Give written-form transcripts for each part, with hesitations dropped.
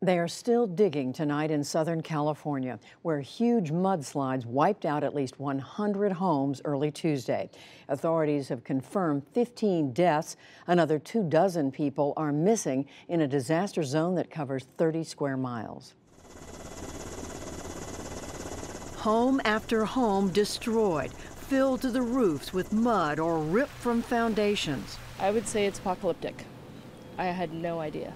They are still digging tonight in Southern California, where huge mudslides wiped out at least 100 homes early Tuesday. Authorities have confirmed 15 deaths. Another 24 people are missing in a disaster zone that covers 30 square miles. Home after home destroyed, filled to the roofs with mud or ripped from foundations. I would say it's apocalyptic. I had no idea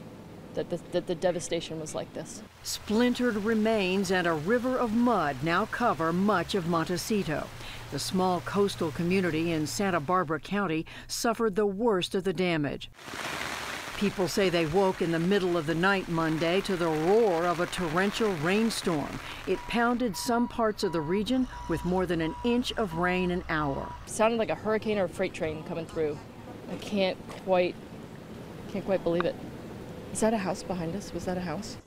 that the devastation was like this. Splintered remains and a river of mud now cover much of Montecito. The small coastal community in Santa Barbara County suffered the worst of the damage. People say they woke in the middle of the night Monday to the roar of a torrential rainstorm. It pounded some parts of the region with more than an inch of rain an hour. It sounded like a hurricane or a freight train coming through. I can't quite believe it. Is that a house behind us? Was that a house?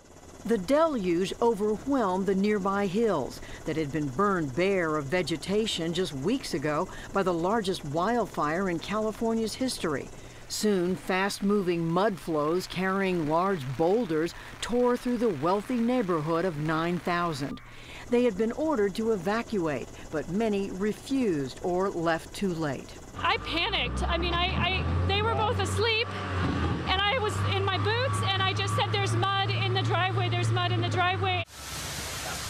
The deluge overwhelmed the nearby hills that had been burned bare of vegetation just weeks ago by the largest wildfire in California's history. Soon, fast-moving mud flows carrying large boulders tore through the wealthy neighborhood of 9,000. They had been ordered to evacuate, but many refused or left too late. I panicked. I mean, they were both asleep, and I was in my boots, and I just said, "There's mud in the driveway, there's mud in the driveway."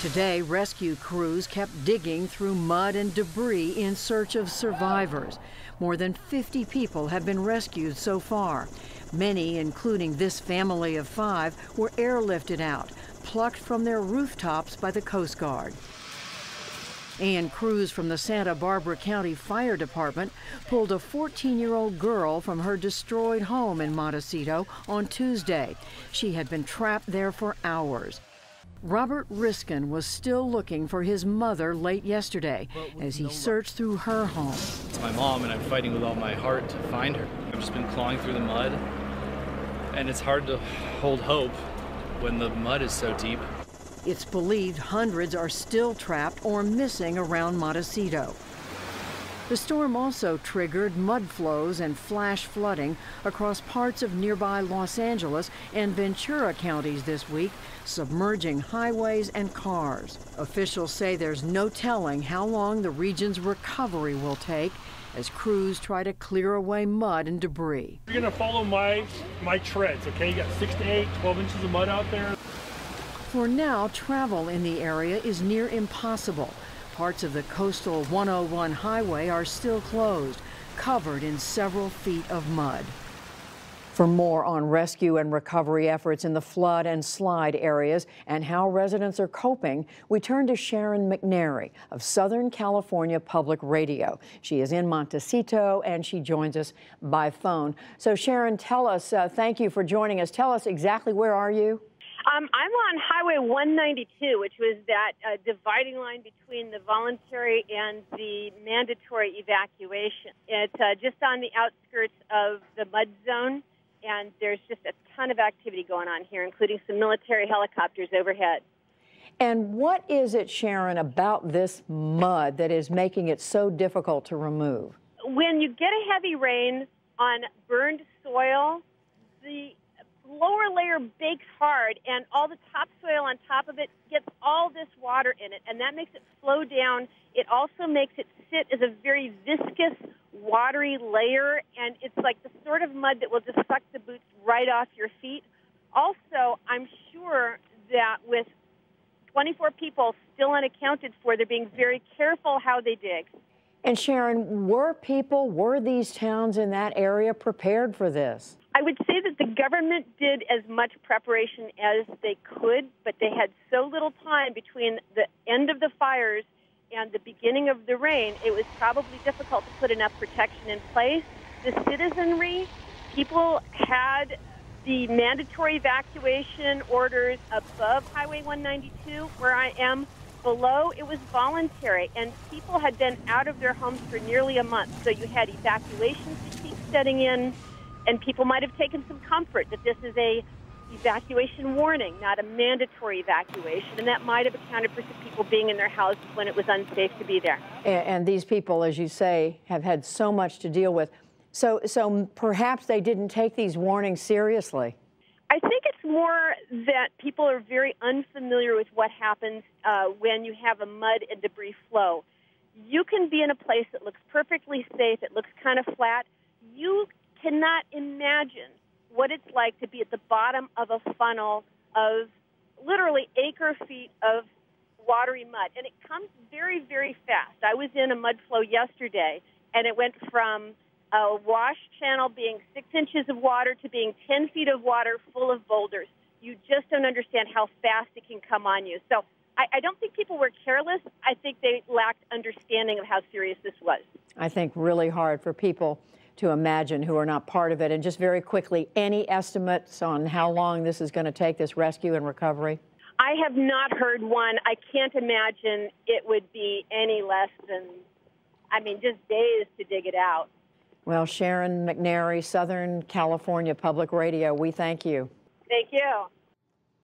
Today, rescue crews kept digging through mud and debris in search of survivors. More than 50 people have been rescued so far. Many, including this family of 5, were airlifted out, plucked from their rooftops by the Coast Guard. And crews from the Santa Barbara County Fire Department pulled a 14-year-old girl from her destroyed home in Montecito on Tuesday. She had been trapped there for hours. Robert Riskin was still looking for his mother late yesterday as he searched through her home. It's my mom, and I'm fighting with all my heart to find her. I've just been clawing through the mud, and it's hard to hold hope when the mud is so deep. It's believed hundreds are still trapped or missing around Montecito. The storm also triggered mud flows and flash flooding across parts of nearby Los Angeles and Ventura counties this week, submerging highways and cars. Officials say there's no telling how long the region's recovery will take as crews try to clear away mud and debris. You're going to follow my treads, okay? You got 6 to 8, 12 inches of mud out there. For now, travel in the area is near impossible. Parts of the coastal 101 highway are still closed, covered in several feet of mud. For more on rescue and recovery efforts in the flood and slide areas and how residents are coping, we turn to Sharon McNary of Southern California Public Radio. She is in Montecito and she joins us by phone. So Sharon, tell us, thank you for joining us. Tell us exactly where are you? I'm on Highway 192, which was that dividing line between the voluntary and the mandatory evacuation. It's just on the outskirts of the mud zone, and there's just a ton of activity going on here, including some military helicopters overhead. And what is it, Sharon, about this mud that is making it so difficult to remove? When you get a heavy rain on burned soil, the lower layer bakes hard, and all the topsoil on top of it gets all this water in it, and that makes it flow down. It also makes it sit as a very viscous, watery layer, and it's like the sort of mud that will just suck the boots right off your feet. Also, I'm sure that with 24 people still unaccounted for, they're being very careful how they dig. And Sharon, were these towns in that area prepared for this? I would say that the government did as much preparation as they could, but they had so little time between the end of the fires and the beginning of the rain, it was probably difficult to put enough protection in place. The citizenry, people had the mandatory evacuation orders above Highway 192, where I am. Below, it was voluntary, and people had been out of their homes for nearly a month. So you had evacuation fatigue setting in, and people might have taken some comfort that this is a evacuation warning, not a mandatory evacuation, and that might have accounted for some people being in their houses when it was unsafe to be there. And these people, as you say, have had so much to deal with. So perhaps they didn't take these warnings seriously. I think it's more that people are very unfamiliar with what happens when you have a mud and debris flow. You can be in a place that looks perfectly safe, it looks kind of flat. You cannot imagine what it's like to be at the bottom of a funnel of literally acre-feet of watery mud. And it comes very, very fast. I was in a mud flow yesterday, and it went from a wash channel being 6 inches of water to being 10 feet of water full of boulders. You just don't understand how fast it can come on you. So I don't think people were careless. I think they lacked understanding of how serious this was. I think really hard for people to imagine who are not part of it. And just very quickly, any estimates on how long this is going to take, this rescue and recovery? I have not heard one. I can't imagine it would be any less than, just days to dig it out. Well, Sharon McNary, Southern California Public Radio, we thank you. Thank you.